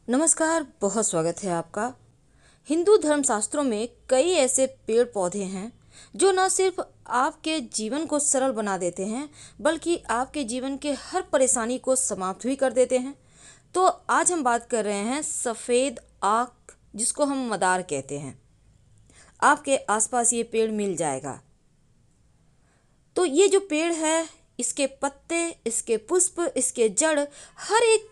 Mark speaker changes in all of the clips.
Speaker 1: नमस्कार, बहुत स्वागत है आपका। हिंदू धर्मशास्त्रों में कई ऐसे पेड़ पौधे हैं जो न सिर्फ आपके जीवन को सरल बना देते हैं बल्कि आपके जीवन के हर परेशानी को समाप्त भी कर देते हैं। तो आज हम बात कर रहे हैं सफ़ेद आक, जिसको हम मदार कहते हैं। आपके आसपास ये पेड़ मिल जाएगा। तो ये जो पेड़ है, इसके पत्ते, इसके पुष्प, इसके जड़, हर एक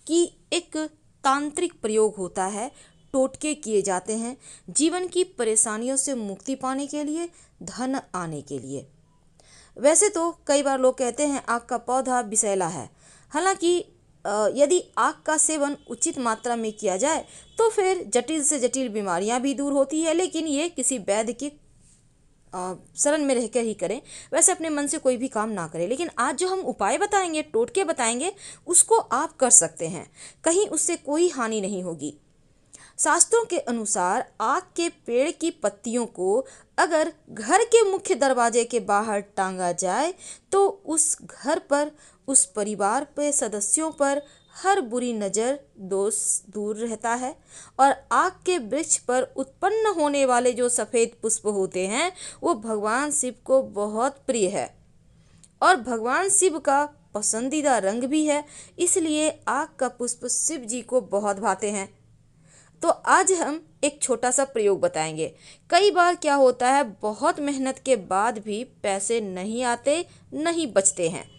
Speaker 1: की एक तांत्रिक प्रयोग होता है। टोटके किए जाते हैं जीवन की परेशानियों से मुक्ति पाने के लिए, धन आने के लिए। वैसे तो कई बार लोग कहते हैं आक का पौधा विषैला है। हालांकि यदि आक का सेवन उचित मात्रा में किया जाए तो फिर जटिल से जटिल बीमारियां भी दूर होती है, लेकिन ये किसी वैद्य की शरण में रहकर ही करें। वैसे अपने मन से कोई भी काम ना करें। लेकिन आज जो हम उपाय बताएंगे, टोटके बताएंगे, उसको आप कर सकते हैं, कहीं उससे कोई हानि नहीं होगी। शास्त्रों के अनुसार आक के पेड़ की पत्तियों को अगर घर के मुख्य दरवाजे के बाहर टांगा जाए तो उस घर पर, उस परिवार पे सदस्यों पर हर बुरी नज़र, दोष दूर रहता है। और आक के वृक्ष पर उत्पन्न होने वाले जो सफ़ेद पुष्प होते हैं वो भगवान शिव को बहुत प्रिय है और भगवान शिव का पसंदीदा रंग भी है, इसलिए आक का पुष्प शिव जी को बहुत भाते हैं। तो आज हम एक छोटा सा प्रयोग बताएंगे। कई बार क्या होता है, बहुत मेहनत के बाद भी पैसे नहीं आते, नहीं बचते हैं।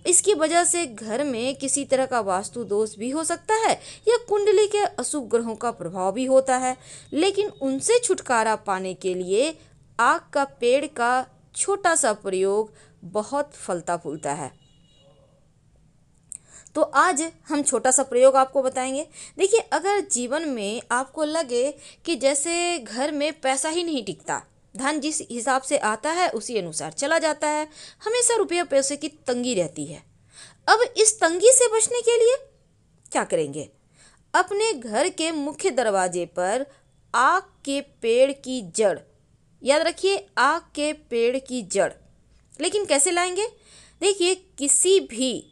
Speaker 1: इसकी वजह से घर में किसी तरह का वास्तु दोष भी हो सकता है या कुंडली के अशुभ ग्रहों का प्रभाव भी होता है। लेकिन उनसे छुटकारा पाने के लिए आक का पेड़ का छोटा सा प्रयोग बहुत फलता फूलता है। तो आज हम छोटा सा प्रयोग आपको बताएंगे। देखिए, अगर जीवन में आपको लगे कि जैसे घर में पैसा ही नहीं टिकता, धन जिस हिसाब से आता है उसी अनुसार चला जाता है, हमेशा रुपये पैसे की तंगी रहती है। अब इस तंगी से बचने के लिए क्या करेंगे? अपने घर के मुख्य दरवाजे पर आक के पेड़ की जड़, याद रखिए आक के पेड़ की जड़। लेकिन कैसे लाएंगे? देखिए, किसी भी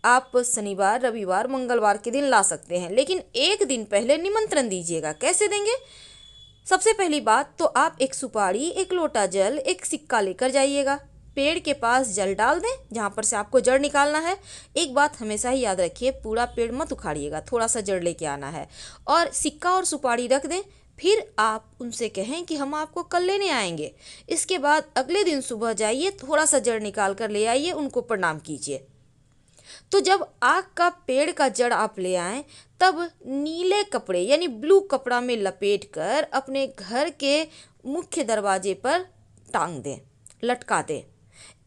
Speaker 1: आप शनिवार, रविवार, मंगलवार के दिन ला सकते हैं, लेकिन एक दिन पहले निमंत्रण दीजिएगा। कैसे देंगे? सबसे पहली बात तो आप एक सुपारी, एक लोटा जल, एक सिक्का लेकर जाइएगा। पेड़ के पास जल डाल दें जहाँ पर से आपको जड़ निकालना है। एक बात हमेशा ही याद रखिए, पूरा पेड़ मत उखाड़िएगा, थोड़ा सा जड़ लेके आना है। और सिक्का और सुपारी रख दें। फिर आप उनसे कहें कि हम आपको कल लेने आएंगे। इसके बाद अगले दिन सुबह जाइए, थोड़ा सा जड़ निकाल कर ले आइए, उनको प्रणाम कीजिए। तो जब आक का पेड़ का जड़ आप ले आएं, तब नीले कपड़े यानी ब्लू कपड़ा में लपेट कर अपने घर के मुख्य दरवाजे पर टांग दें, लटका दें।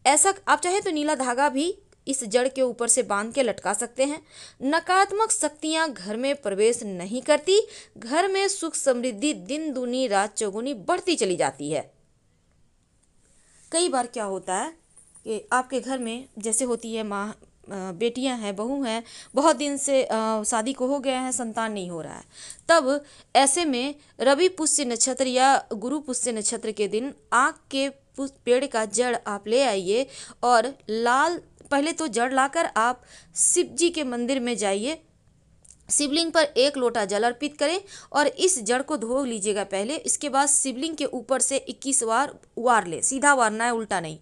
Speaker 1: ऐसा आप चाहे तो नीला धागा भी इस जड़ के ऊपर से बांध के लटका सकते हैं। नकारात्मक शक्तियां घर में प्रवेश नहीं करती, घर में सुख समृद्धि दिन दूनी रात चौगुनी बढ़ती चली जाती है। कई बार क्या होता है कि आपके घर में जैसे होती है माँ, बेटियां हैं, बहू हैं, बहुत दिन से शादी को हो गया है, संतान नहीं हो रहा है। तब ऐसे में रवि पुष्य नक्षत्र या गुरु पुष्य नक्षत्र के दिन आक के पेड़ का जड़ आप ले आइए और लाल, पहले तो जड़ लाकर आप शिव जी के मंदिर में जाइए, शिवलिंग पर एक लोटा जल अर्पित करें और इस जड़ को धो लीजिएगा पहले। इसके बाद शिवलिंग के ऊपर से 21 बार वार लें, सीधा वारना है, उल्टा नहीं।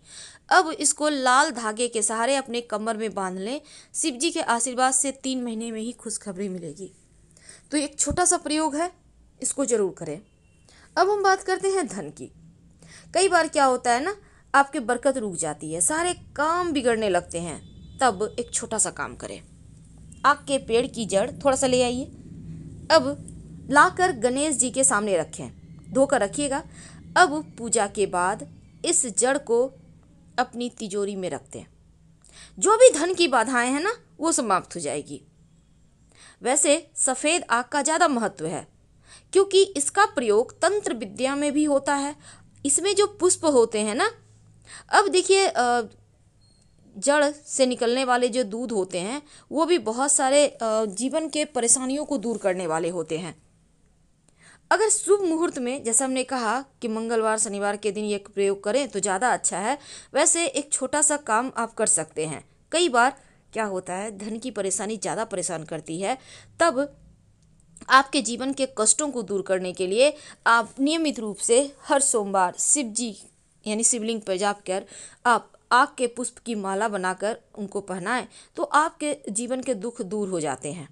Speaker 1: अब इसको लाल धागे के सहारे अपने कमर में बांध लें। शिव जी के आशीर्वाद से 3 महीने में ही खुशखबरी मिलेगी। तो एक छोटा सा प्रयोग है, इसको जरूर करें। अब हम बात करते हैं धन की। कई बार क्या होता है ना, आपकी बरकत रुक जाती है, सारे काम बिगड़ने लगते हैं। तब एक छोटा सा काम करें, आक के पेड़ की जड़ थोड़ा सा ले आइए। अब लाकर गणेश जी के सामने रखें, धोकर रखिएगा। अब पूजा के बाद इस जड़ को अपनी तिजोरी में रख दें। जो भी धन की बाधाएं हैं ना, वो समाप्त हो जाएगी। वैसे सफ़ेद आक का ज़्यादा महत्व है क्योंकि इसका प्रयोग तंत्र विद्या में भी होता है। इसमें जो पुष्प होते हैं ना, अब देखिए जड़ से निकलने वाले जो दूध होते हैं वो भी बहुत सारे जीवन के परेशानियों को दूर करने वाले होते हैं। अगर शुभ मुहूर्त में, जैसा हमने कहा कि मंगलवार, शनिवार के दिन ये प्रयोग करें तो ज़्यादा अच्छा है। वैसे एक छोटा सा काम आप कर सकते हैं। कई बार क्या होता है, धन की परेशानी ज़्यादा परेशान करती है, तब आपके जीवन के कष्टों को दूर करने के लिए आप नियमित रूप से हर सोमवार शिव जी यानी शिवलिंग पर जाकर आप आक के पुष्प की माला बनाकर उनको पहनाएं तो आपके जीवन के दुख दूर हो जाते हैं।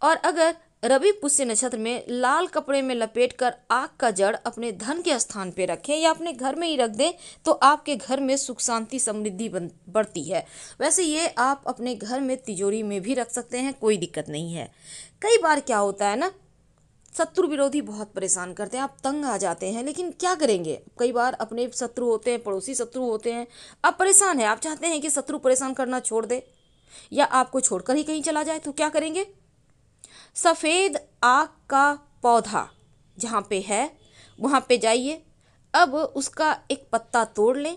Speaker 1: और अगर रवि पुष्य नक्षत्र में लाल कपड़े में लपेटकर आग का जड़ अपने धन के स्थान पे रखें या अपने घर में ही रख दें तो आपके घर में सुख शांति समृद्धि बढ़ती है। वैसे ये आप अपने घर में तिजोरी में भी रख सकते हैं, कोई दिक्कत नहीं है। कई बार क्या होता है ना, शत्रु विरोधी बहुत परेशान करते हैं, आप तंग आ जाते हैं, लेकिन क्या करेंगे। कई बार अपने शत्रु होते हैं, पड़ोसी शत्रु होते हैं, आप परेशान हैं, आप चाहते हैं कि शत्रु परेशान करना छोड़ दे या आपको छोड़कर ही कहीं चला जाए, तो क्या करेंगे। सफ़ेद आक का पौधा जहाँ पे है वहाँ पे जाइए, अब उसका एक पत्ता तोड़ लें,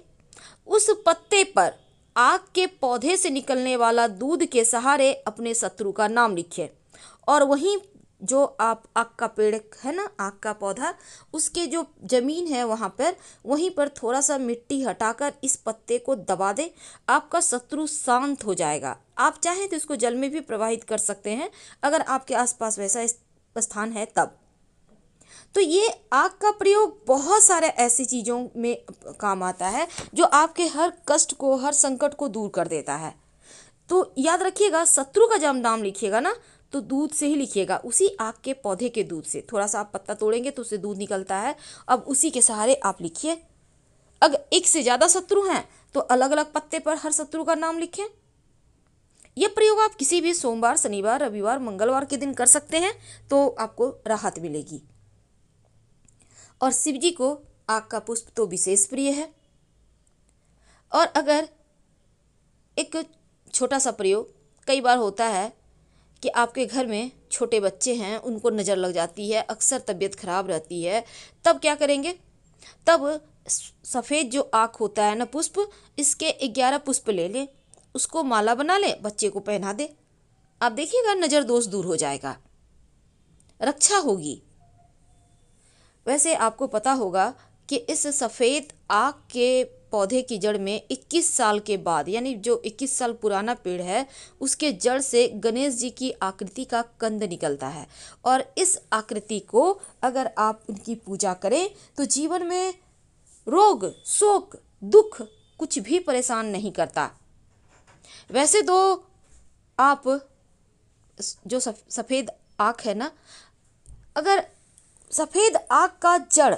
Speaker 1: उस पत्ते पर आक के पौधे से निकलने वाला दूध के सहारे अपने शत्रु का नाम लिखिए और वहीं जो आप आक का पेड़ है ना, आक का पौधा, उसके जो ज़मीन है वहाँ पर वहीं पर थोड़ा सा मिट्टी हटाकर इस पत्ते को दबा दें, आपका शत्रु शांत हो जाएगा। आप चाहें तो इसको जल में भी प्रवाहित कर सकते हैं अगर आपके आसपास वैसा स्थान है तब। तो ये आग का प्रयोग बहुत सारे ऐसी चीज़ों में काम आता है जो आपके हर कष्ट को, हर संकट को दूर कर देता है। तो याद रखिएगा, शत्रु का जब नाम लिखिएगा ना तो दूध से ही लिखिएगा, उसी आग के पौधे के दूध से। थोड़ा सा आप पत्ता तोड़ेंगे तो उससे दूध निकलता है, अब उसी के सहारे आप लिखिए। अगर एक से ज़्यादा शत्रु हैं तो अलग अलग पत्ते पर हर शत्रु का नाम लिखें। यह प्रयोग आप किसी भी सोमवार, शनिवार, रविवार, मंगलवार के दिन कर सकते हैं तो आपको राहत मिलेगी। और शिव जी को आग का पुष्प तो विशेष प्रिय है। और अगर एक छोटा सा प्रयोग, कई बार होता है कि आपके घर में छोटे बच्चे हैं, उनको नज़र लग जाती है, अक्सर तबीयत खराब रहती है, तब क्या करेंगे। तब सफ़ेद जो आँख होता है ना पुष्प, इसके 11 पुष्प ले लें, उसको माला बना लें, बच्चे को पहना दे, आप देखिएगा नज़र दोष दूर हो जाएगा, रक्षा होगी। वैसे आपको पता होगा कि इस सफ़ेद आक के पौधे की जड़ में 21 साल के बाद, यानी जो 21 साल पुराना पेड़ है उसके जड़ से गणेश जी की आकृति का कंद निकलता है। और इस आकृति को अगर आप उनकी पूजा करें तो जीवन में रोग, शोक, दुख कुछ भी परेशान नहीं करता। वैसे तो आप जो सफ़ेद आक है ना, अगर सफ़ेद आग का जड़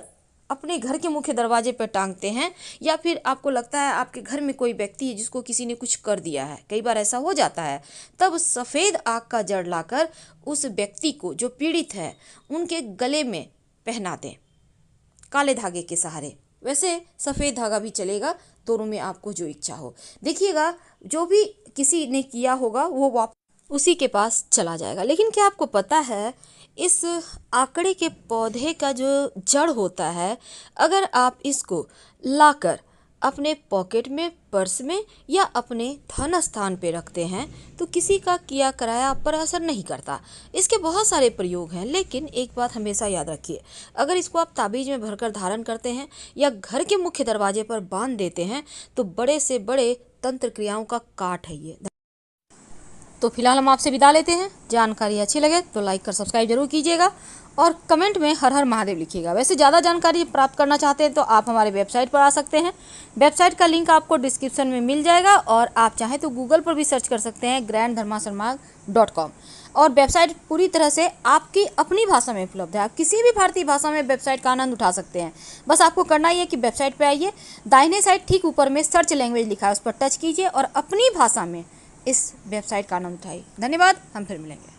Speaker 1: अपने घर के मुख्य दरवाजे पर टांगते हैं या फिर आपको लगता है आपके घर में कोई व्यक्ति है जिसको किसी ने कुछ कर दिया है, कई बार ऐसा हो जाता है, तब सफ़ेद आग का जड़ लाकर उस व्यक्ति को जो पीड़ित है उनके गले में पहना दें काले धागे के सहारे। वैसे सफ़ेद धागा भी चलेगा, दोनों में आपको जो इच्छा हो। देखिएगा, जो भी किसी ने किया होगा वो वापस उसी के पास चला जाएगा। लेकिन क्या आपको पता है, इस आकड़े के पौधे का जो जड़ होता है, अगर आप इसको लाकर अपने पॉकेट में, पर्स में या अपने धन स्थान पे रखते हैं तो किसी का किया कराया आप पर असर नहीं करता। इसके बहुत सारे प्रयोग हैं, लेकिन एक बात हमेशा याद रखिए, अगर इसको आप ताबीज़ में भरकर धारण करते हैं या घर के मुख्य दरवाजे पर बांध देते हैं तो बड़े से बड़े तंत्र क्रियाओं का काट है ये। तो फिलहाल हम आपसे विदा लेते हैं। जानकारी अच्छी लगे तो लाइक कर सब्सक्राइब जरूर कीजिएगा और कमेंट में हर हर महादेव लिखिएगा। वैसे ज़्यादा जानकारी प्राप्त करना चाहते हैं तो आप हमारे वेबसाइट पर आ सकते हैं। वेबसाइट का लिंक आपको डिस्क्रिप्शन में मिल जाएगा और आप चाहें तो गूगल पर भी सर्च कर सकते हैं granddharmasarmag.com। और वेबसाइट पूरी तरह से आपकी अपनी भाषा में उपलब्ध है, आप किसी भी भारतीय भाषा में वेबसाइट का आनंद उठा सकते हैं। बस आपको करना ही है कि वेबसाइट पर आइए, दाहिने साइड ठीक ऊपर में सर्च लैंग्वेज लिखा है, उस पर टच कीजिए और अपनी भाषा में इस वेबसाइट का आनंद उठाइए। धन्यवाद, हम फिर मिलेंगे।